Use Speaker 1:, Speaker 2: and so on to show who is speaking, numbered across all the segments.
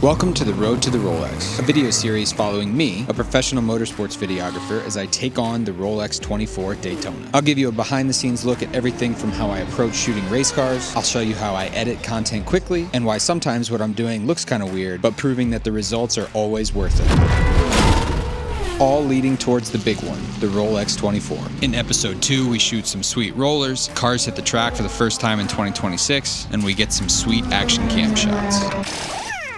Speaker 1: Welcome to The Road to the Rolex, a video series following me, a professional motorsports videographer, as I take on the Rolex 24 Daytona. I'll give you a behind-the-scenes look at everything from how I approach shooting race cars, I'll show you how I edit content quickly, and why sometimes what I'm doing looks kind of weird, but proving that the results are always worth it. All leading towards the big one, the Rolex 24. In episode 2, we shoot some sweet rollers, cars hit the track for the first time in 2026, and we get some sweet action cam shots.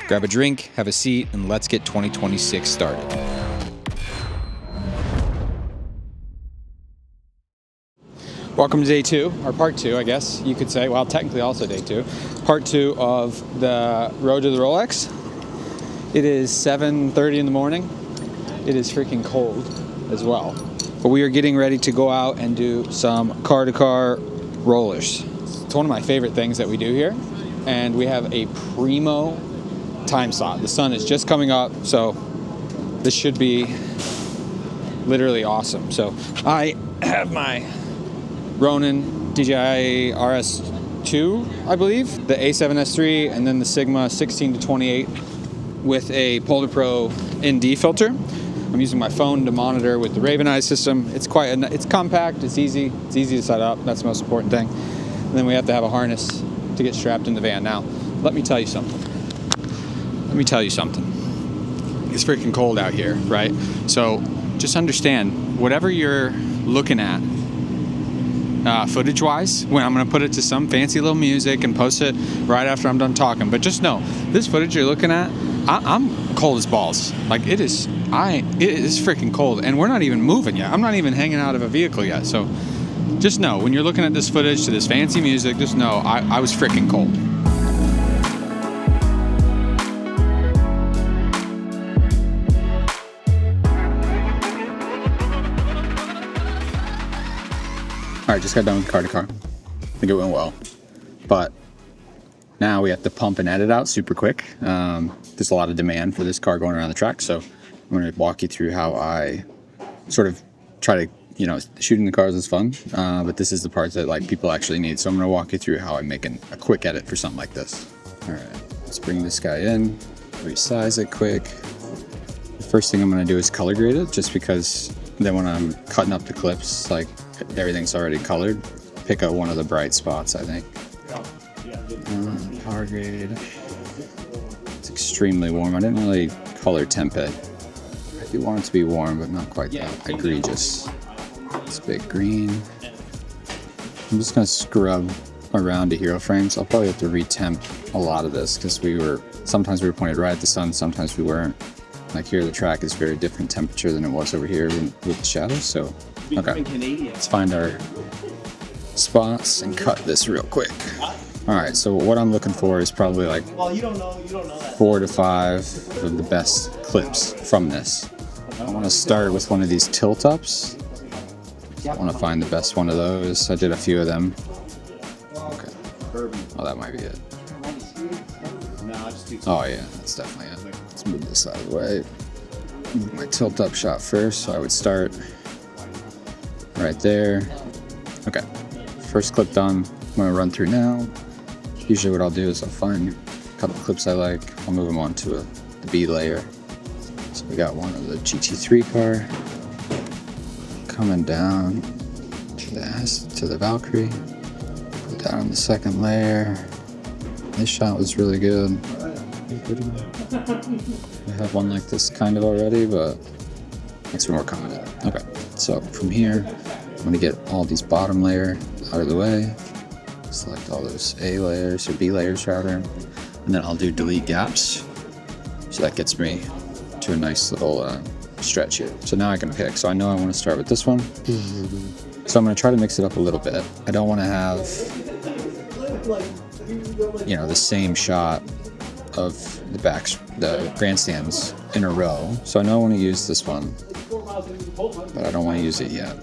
Speaker 1: Grab a drink, have a seat, and let's get 2026 started. Welcome to day 2, or part 2, I guess you could say. Well, technically also day 2. Part 2 of the Road to the Rolex. It is 7:30 in the morning. It is freaking cold as well. But we are getting ready to go out and do some car-to-car rollers. It's one of my favorite things that we do here. And we have a primo time slot. The sun is just coming up, so this should be literally awesome. So I have my Ronin DJI RS2, I believe, the A7S3, and then the Sigma 16 to 28 with a Polar Pro ND filter. I'm using my phone to monitor with the Raven Eye system. It's compact, it's easy to set up. That's the most important thing. And then we have to have a harness to get strapped in the van. Now, let me tell you something. It's freaking cold out here, right? So just understand, whatever you're looking at footage-wise, when I'm going to put it to some fancy little music and post it right after I'm done talking. But just know, this footage you're looking at, I'm cold as balls. Like, it is freaking cold, and we're not even moving yet. I'm not even hanging out of a vehicle yet. So just know, when you're looking at this footage to this fancy music, just know I was freaking cold. All right, just got done with car-to-car. I think it went well. But now we have to pump and edit out super quick. There's a lot of demand for this car going around the track, so I'm going to walk you through how I sort of try to, shooting the cars is fun, but this is the part that people actually need. So I'm going to walk you through how I'm making a quick edit for something like this. All right, let's bring this guy in, resize it quick. The first thing I'm going to do is color grade it, just because then when I'm cutting up the clips, everything's already colored. Pick out one of the bright spots, I think. Power grade. It's extremely warm. I didn't really color temp it. I do want it to be warm, but not quite that egregious. It's a bit green. I'm just gonna scrub around the hero frames. I'll probably have to retemp a lot of this because sometimes we were pointed right at the sun, sometimes we weren't. Like here, the track is very different temperature than it was over here with the shadows. So, okay, let's find our spots and cut this real quick. All right, so what I'm looking for is probably 4 to 5 of the best clips from this. I want to start with one of these tilt ups. I want to find the best one of those. I did a few of them. Okay. Oh, that might be it. Oh yeah, that's definitely it. Let's move this out of the way. Move my tilt up shot first, so I would start right there. Okay, first clip done. I'm gonna run through now. Usually what I'll do is I'll find a couple clips I like. I'll move them onto the B layer. So we got one of the GT3 car coming down to the Valkyrie. Put that on the second layer. This shot was really good. I have one like this kind of already, but next more coming in. Okay, so from here, I'm gonna get all these bottom layer out of the way. Select all those A layers, or B layers rather, and then I'll do delete gaps. So that gets me to a nice little stretch here. So now I can pick. So I know I want to start with this one. So I'm gonna try to mix it up a little bit. I don't want to have, the same shot of the grandstands in a row. So I know I want to use this one, but I don't want to use it yet.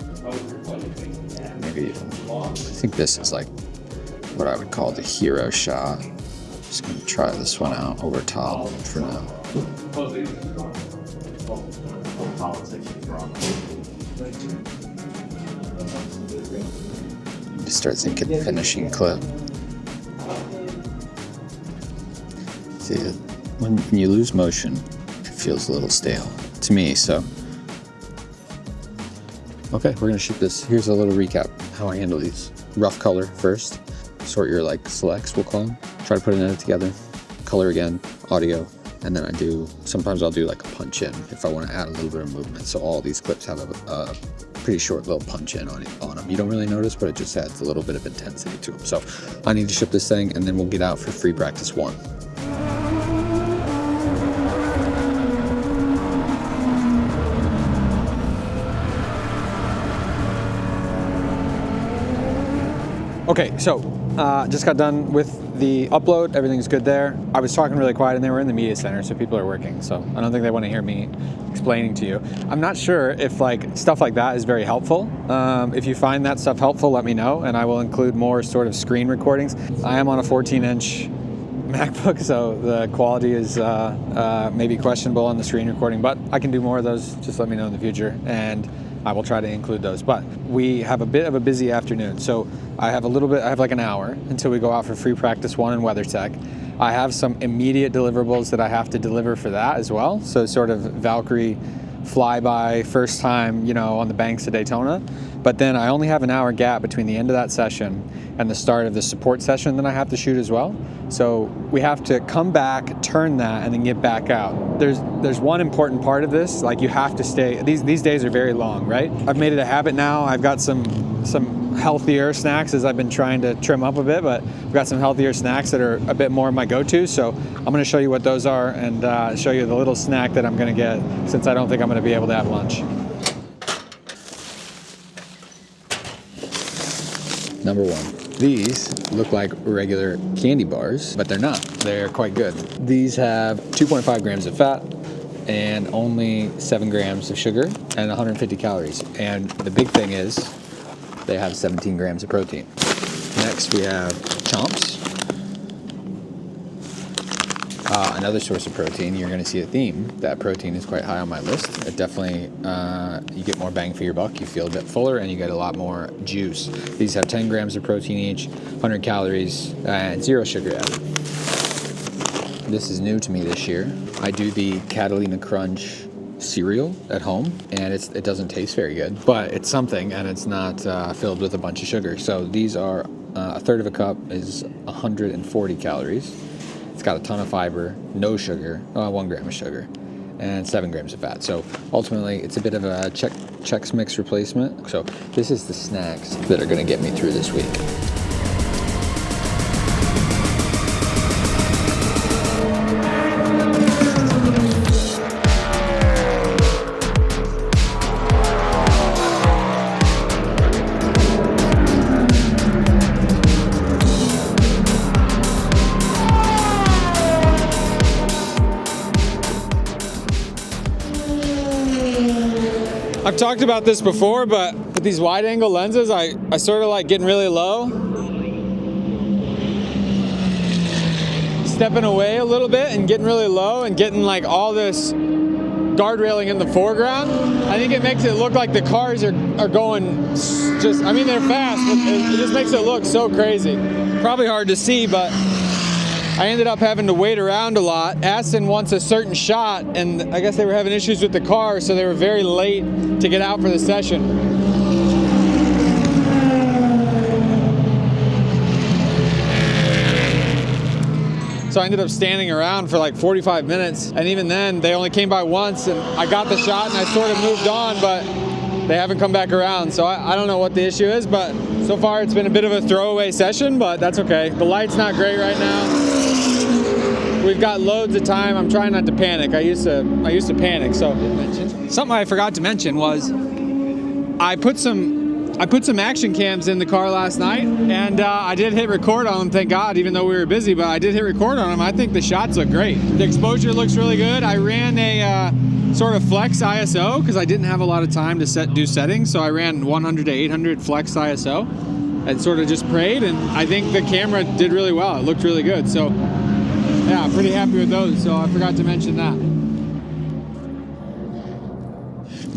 Speaker 1: Maybe, I think this is what I would call the hero shot. Just gonna try this one out over top for now. Just start thinking finishing clip. See,
Speaker 2: when you lose motion, it feels a little stale to me, so. Okay, we're gonna shoot this. Here's a little recap how I handle these. Rough color first, sort your like selects, we'll call them. Try to put an edit together, color again, audio, and then sometimes I'll do like a punch in if I wanna add a little bit of movement. So all these clips have a pretty short little punch in on them. You don't really notice, but it just adds a little bit of intensity to them. So I need to ship this thing and then we'll get out for free practice 1.
Speaker 1: Okay, so just got done with the upload. Everything's good there. I was talking really quiet and they were in the media center, so people are working. So I don't think they want to hear me explaining to you. I'm not sure if like stuff like that is very helpful. If you find that stuff helpful, let me know and I will include more sort of screen recordings. I am on a 14-inch MacBook, so the quality is maybe questionable on the screen recording, but I can do more of those. Just let me know in the future and I will try to include those. But we have a bit of a busy afternoon, so I have like an hour until we go out for free practice 1 in WeatherTech. I have some immediate deliverables that I have to deliver for that as well. So sort of Valkyrie flyby, first time, on the banks of Daytona. But then I only have an hour gap between the end of that session and the start of the support session that I have to shoot as well. So we have to come back, turn that, and then get back out. There's one important part of this, like you have to stay, these days are very long, right? I've made it a habit now. I've got some healthier snacks as I've been trying to trim up a bit, but I've got some healthier snacks that are a bit more my go-to. So I'm gonna show you what those are and show you the little snack that I'm gonna get since I don't think I'm gonna be able to have lunch.
Speaker 2: Number 1, these look like regular candy bars, but they're not. They're quite good. These have 2.5 grams of fat and only 7 grams of sugar and 150 calories. And the big thing is they have 17 grams of protein. Next we have Chomps. Another source of protein. You're going to see a theme. That protein is quite high on my list. It definitely, you get more bang for your buck. You feel a bit fuller and you get a lot more juice. These have 10 grams of protein each, 100 calories, and 0 sugar added. This is new to me this year. I do the Catalina Crunch cereal at home, and it doesn't taste very good, but it's something, and it's not filled with a bunch of sugar. So these are a third of a cup is 140 calories. It's got a ton of fiber, no sugar, 1 gram of sugar, and 7 grams of fat. So ultimately, it's a bit of a Chex Mix replacement. So this is the snacks that are going to get me through this week.
Speaker 1: I've talked about this before, but with these wide angle lenses, I sort of like getting really low. Stepping away a little bit and getting really low and getting like all this guard railing in the foreground. I think it makes it look like the cars are going they're fast, but it just makes it look so crazy. Probably hard to see, but I ended up having to wait around a lot. Aston wants a certain shot, and I guess they were having issues with the car, so they were very late to get out for the session. So I ended up standing around for like 45 minutes, and even then, they only came by once, and I got the shot, and I sort of moved on, but they haven't come back around, so I don't know what the issue is, but so far it's been a bit of a throwaway session, but that's okay. The light's not great right now. We've got loads of time. I'm trying not to panic. I used to panic. So something I forgot to mention was I put some action cams in the car last night, and I did hit record on them, thank God, even though we were busy, but I did hit record on them. I think the shots look great. The exposure looks really good. I ran a sort of flex ISO because I didn't have a lot of time to do settings, so I ran 100 to 800 flex ISO and sort of just prayed, and I think the camera did really well. It looked really good. So yeah, I'm pretty happy with those, so I forgot to mention that.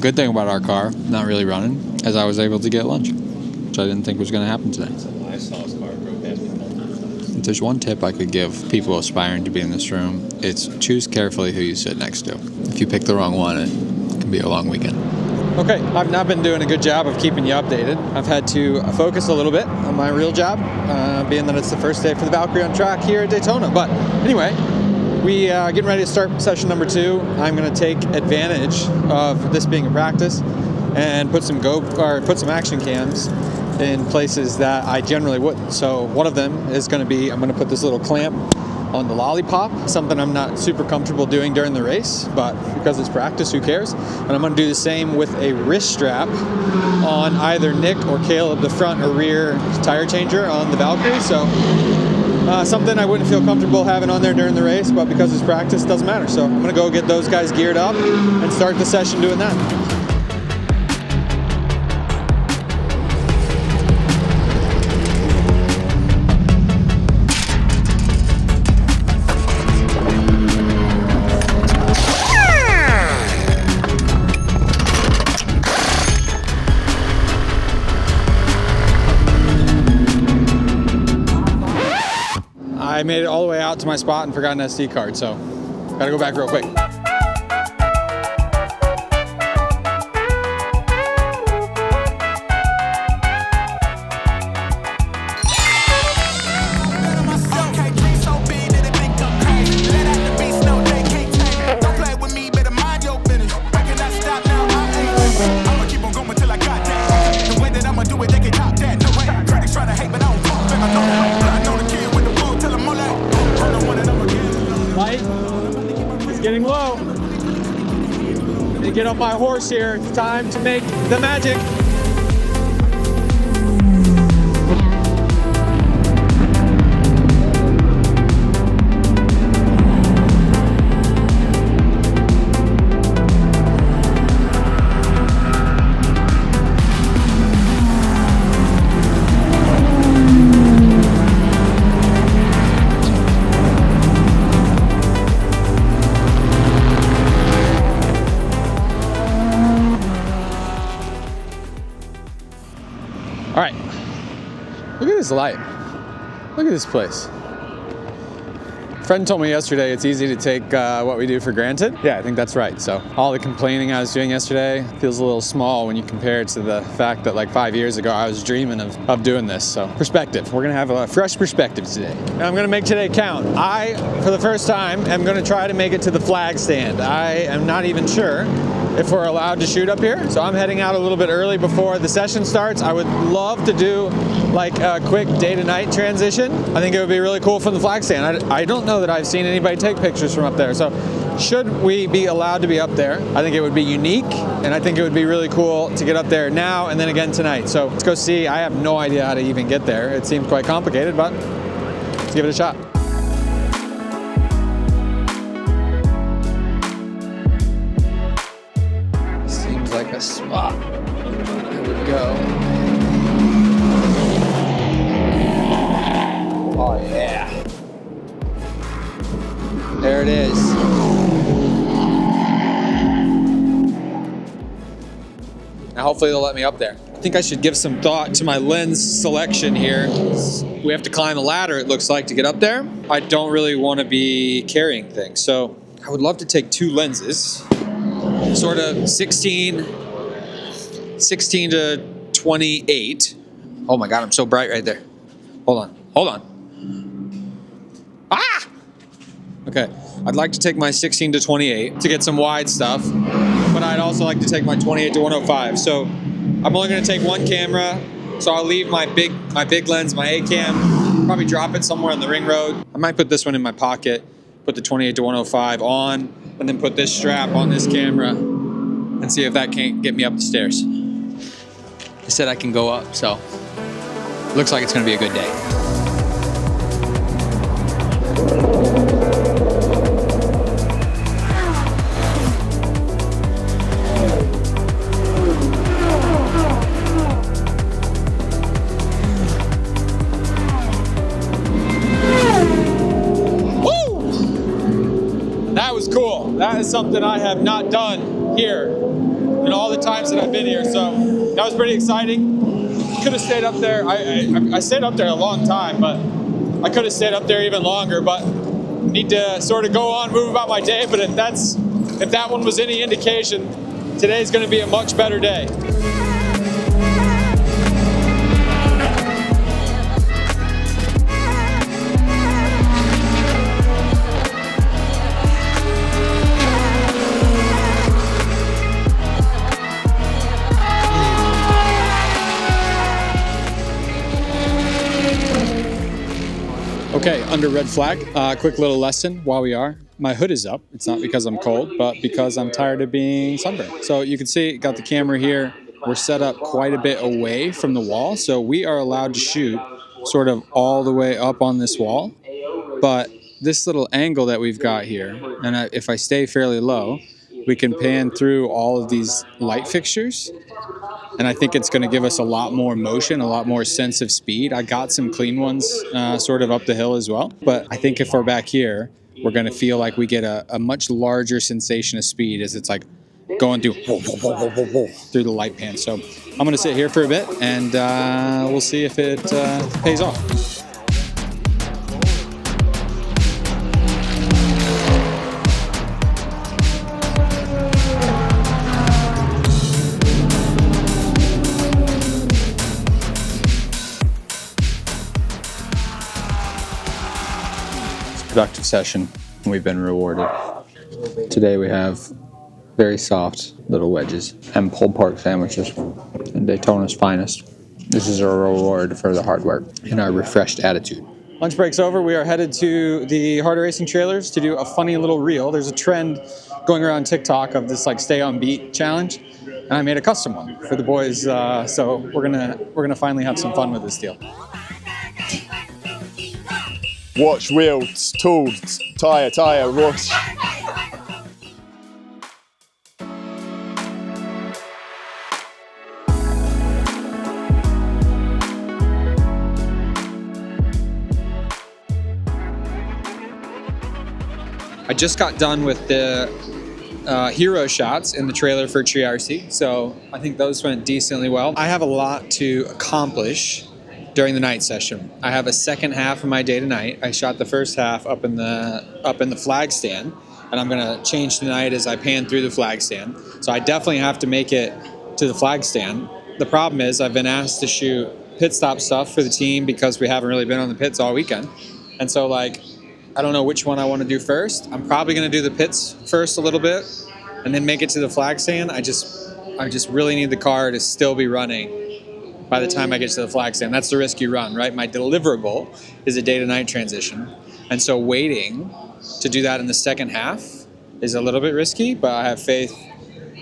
Speaker 2: Good thing about our car not really running is I was able to get lunch, which I didn't think was going to happen today.
Speaker 3: I saw his car drove past me.
Speaker 2: there's one tip I could give people aspiring to be in this room, it's choose carefully who you sit next to. If you pick the wrong one, it can be a long weekend.
Speaker 1: Okay, I've not been doing a good job of keeping you updated. I've had to focus a little bit on my real job, being that it's the first day for the Valkyrie on track here at Daytona. But anyway, we getting ready to start session number 2. I'm going to take advantage of this being a practice and put some action cams in places that I generally wouldn't. So one of them is going to be, I'm going to put this little clamp on the lollipop, something I'm not super comfortable doing during the race, but because it's practice, who cares? And I'm going to do the same with a wrist strap on either Nick or Caleb, the front or rear tire changer on the Valkyrie. So something I wouldn't feel comfortable having on there during the race, but because it's practice, it doesn't matter. So I'm going to go get those guys geared up and start the session doing that. I made it all the way out to my spot and forgot an SD card, so gotta go back real quick. Getting low. Let me get on my horse here. It's time to make the magic. All right, look at this light. Look at this place. A friend told me yesterday it's easy to take what we do for granted. Yeah, I think that's right. So all the complaining I was doing yesterday feels a little small when you compare it to the fact that like 5 years ago I was dreaming of doing this. So perspective, we're gonna have a fresh perspective today. And I'm gonna make today count. I, for the first time, am gonna try to make it to the flag stand. I am not even sure if we're allowed to shoot up here. So I'm heading out a little bit early before the session starts. I would love to do like a quick day to night transition. I think it would be really cool from the flag stand. I don't know that I've seen anybody take pictures from up there. So should we be allowed to be up there, I think it would be unique, and I think it would be really cool to get up there now and then again tonight. So let's go see. I have no idea how to even get there. It seems quite complicated, but let's give it a shot. Like a spot. There we go. Oh yeah. There it is. Now hopefully they'll let me up there. I think I should give some thought to my lens selection here. We have to climb a ladder, it looks like, to get up there. I don't really want to be carrying things, so I would love to take 2 lenses. Sort of 16 to 28. Oh my God, I'm so bright right there. Hold on. Ah! Okay, I'd like to take my 16 to 28 to get some wide stuff, but I'd also like to take my 28 to 105. So I'm only gonna take 1 camera, so I'll leave my big lens, my A cam, probably drop it somewhere on the ring road. I might put this one in my pocket, put the 28 to 105 on, and then put this strap on this camera and see if that can't get me up the stairs. I said I can go up, so looks like it's gonna be a good day. That was cool. That is something I have not done here in all the times that I've been here, so that was pretty exciting. Could have stayed up there. I stayed up there a long time, but I could have stayed up there even longer, but need to sort of go on, move about my day. But if that one was any indication, today's going to be a much better day. Okay, under red flag, quick little lesson while we are. My hood is up. It's not because I'm cold, but because I'm tired of being sunburned. So you can see, got the camera here. We're set up quite a bit away from the wall, so we are allowed to shoot sort of all the way up on this wall. But this little angle that we've got here, and if I stay fairly low, we can pan through all of these light fixtures. And I think it's going to give us a lot more motion, a lot more sense of speed. I got some clean ones sort of up the hill as well. But I think if we're back here, we're going to feel like we get a much larger sensation of speed as it's like going through the light pan. So I'm going to sit here for a bit and we'll see if it pays off. Productive session. We've been rewarded. Today we have very soft little wedges and pulled pork sandwiches and Daytona's finest. This is our reward for the hard work and our refreshed attitude. Lunch break's over. We are headed to the Harder Racing trailers to do a funny little reel. There's a trend going around TikTok of this like stay on beat challenge, and I made a custom one for the boys. So we're gonna finally have some fun with this deal.
Speaker 3: Watch, wheels, tools, tire, watch.
Speaker 1: I just got done with the hero shots in the trailer for TRC, so I think those went decently well. I have a lot to accomplish during the night session. I have a second half of my day tonight. I shot the first half up in the flag stand, and I'm gonna change tonight as I pan through the flag stand. So I definitely have to make it to the flag stand. The problem is I've been asked to shoot pit stop stuff for the team because we haven't really been on the pits all weekend. And so like, I don't know which one I want to do first. I'm probably gonna do the pits first a little bit and then make it to the flag stand. I just really need the car to still be running by the time I get to the flag stand. That's the risk you run, right? My deliverable is a day to night transition. And so waiting to do that in the second half is a little bit risky, but I have faith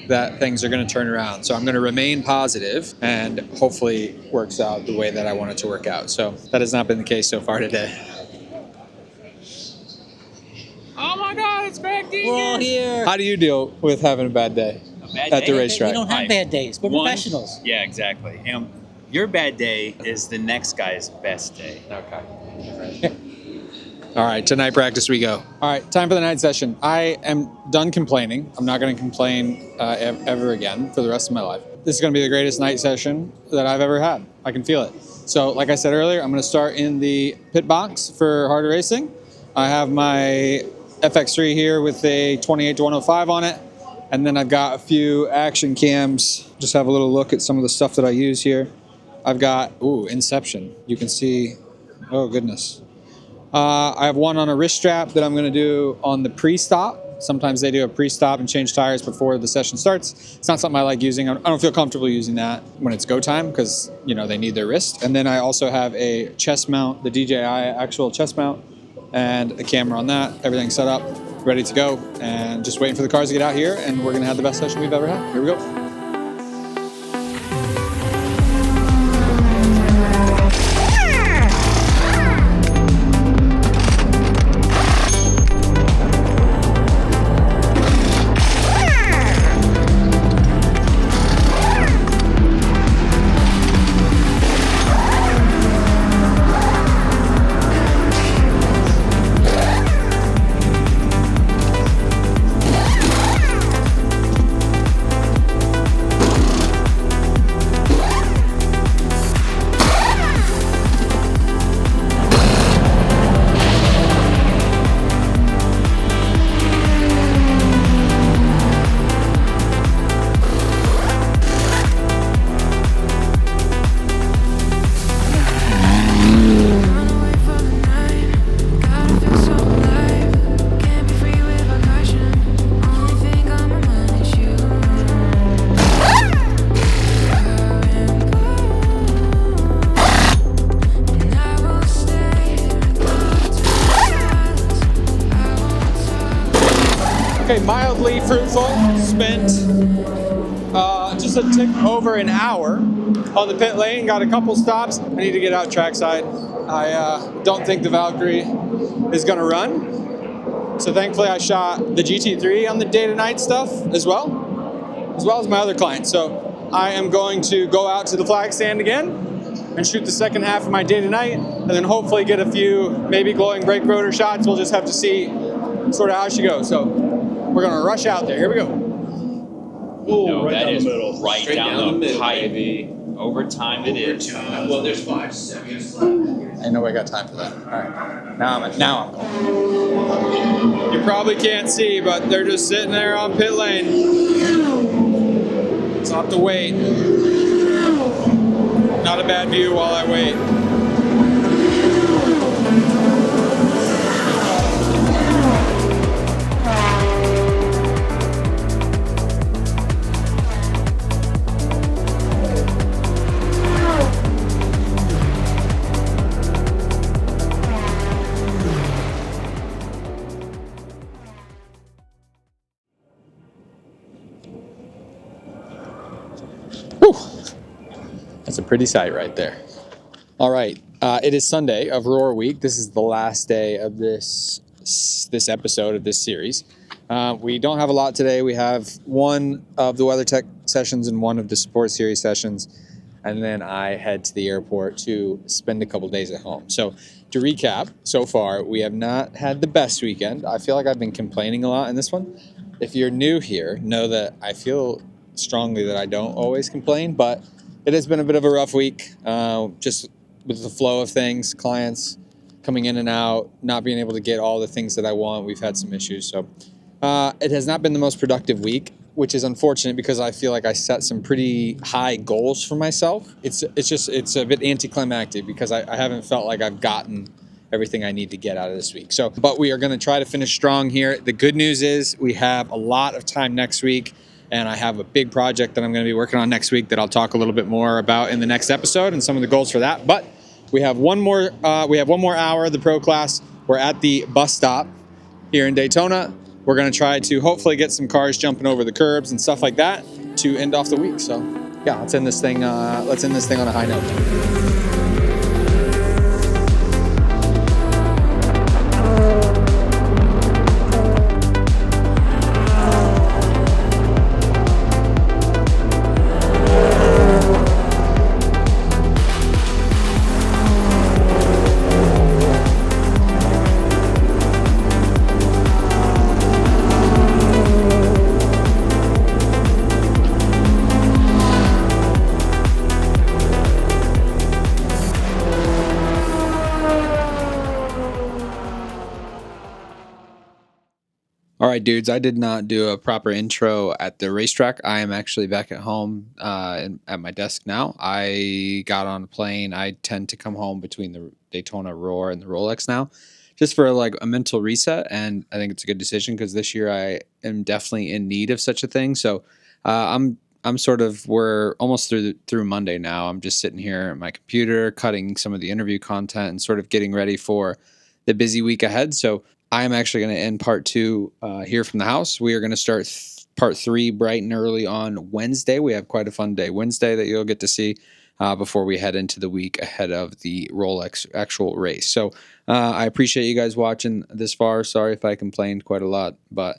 Speaker 1: that things are gonna turn around. So I'm gonna remain positive and hopefully works out the way that I want it to work out. So that has not been the case so far today. Oh my God, it's Greg Deegan!
Speaker 4: We're all here.
Speaker 1: How do you deal with having a bad day at the racetrack?
Speaker 4: We don't have bad days. We're professionals.
Speaker 5: Yeah, exactly. And your bad day is the next guy's best day.
Speaker 1: Okay. All right, to night practice we go. All right, time for the night session. I am done complaining. I'm not going to complain ever again for the rest of my life. This is going to be the greatest night session that I've ever had. I can feel it. So, like I said earlier, I'm going to start in the pit box for Harder Racing. I have my FX3 here with a 28 to 105 on it. And then I've got a few action cams. Just have a little look at some of the stuff that I use here. I've got, Inception. You can see, oh goodness. I have one on a wrist strap that I'm gonna do on the pre-stop. Sometimes they do a pre-stop and change tires before the session starts. It's not something I like using. I don't feel comfortable using that when it's go time because, they need their wrist. And then I also have a chest mount, the DJI actual chest mount, and a camera on that. Everything's set up, ready to go, and just waiting for the cars to get out here, and we're gonna have the best session we've ever had. Here we go. Okay, mildly fruitful. Spent just a tick over an hour on the pit lane. Got a couple stops. I need to get out trackside. I don't think the Valkyrie is going to run. So thankfully I shot the GT3 on the day to night stuff as well as my other clients. So I am going to go out to the flag stand again and shoot the second half of my day to night, and then hopefully get a few maybe glowing brake rotor shots. We'll just have to see sort of how she goes. So we're gonna rush out there. Here we go.
Speaker 3: Oh, right down the middle.
Speaker 5: Right
Speaker 2: Straight
Speaker 5: down the pipe.
Speaker 2: baby.
Speaker 5: Overtime it is.
Speaker 2: Well, there's 5 seconds left.
Speaker 1: Ain't nobody got time for that. All right, now I'm going. You probably can't see, but they're just sitting there on pit lane. It's not to wait. Not a bad view while I wait. Whew. That's a pretty sight right there. All right, it is Sunday of Roar Week. This is the last day of this episode of this series. We don't have a lot today. We have one of the weather tech sessions and one of the support series sessions, and then I head to the airport to spend a couple days at home. So to recap, so far we have not had the best weekend. I feel like I've been complaining a lot in this one. If you're new here, know that I feel strongly that I don't always complain, but it has been a bit of a rough week, just with the flow of things, clients coming in and out, not being able to get all the things that I want. We've had some issues. So it has not been the most productive week, which is unfortunate because I feel like I set some pretty high goals for myself. It's a bit anticlimactic because I haven't felt like I've gotten everything I need to get out of this week. So, but we are going to try to finish strong here. The good news is we have a lot of time next week, and I have a big project that I'm going to be working on next week that I'll talk a little bit more about in the next episode and some of the goals for that. But we have one more hour of the pro class. We're at the bus stop here in Daytona. We're going to try to hopefully get some cars jumping over the curbs and stuff like that to end off the week. So yeah, let's end this thing on a high note. All right, dudes, I did not do a proper intro at the racetrack. I am actually back at home at my desk now. I got on a plane. I tend to come home between the Daytona Roar and the Rolex now, just for like a mental reset. And I think it's a good decision because this year I am definitely in need of such a thing. So we're almost through Monday now. I'm just sitting here at my computer, cutting some of the interview content and sort of getting ready for the busy week ahead. So I'm actually going to end part 2 here from the house. We are going to start part 3 bright and early on Wednesday. We have quite a fun day Wednesday that you'll get to see before we head into the week ahead of the Rolex actual race. So I appreciate you guys watching this far. Sorry if I complained quite a lot, but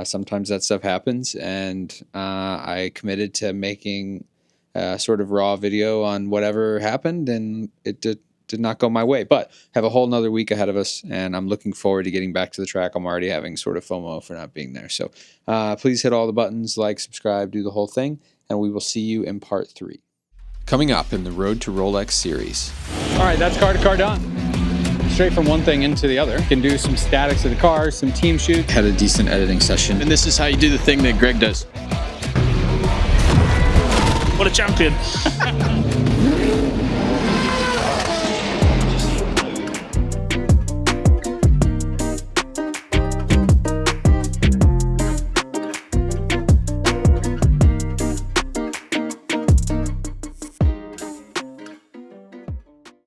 Speaker 1: sometimes that stuff happens, and I committed to making a sort of raw video on whatever happened, and it did not go my way, but have a whole nother week ahead of us, and I'm looking forward to getting back to the track. I'm already having sort of FOMO for not being there. So please hit all the buttons, like, subscribe, do the whole thing, and we will see you in part 3. Coming up in the Road to Rolex series. All right, that's car to car done. Straight from one thing into the other. Can do some statics of the car, some team shoots.
Speaker 2: Had a decent editing session.
Speaker 6: And this is how you do the thing that Greg does. What a champion.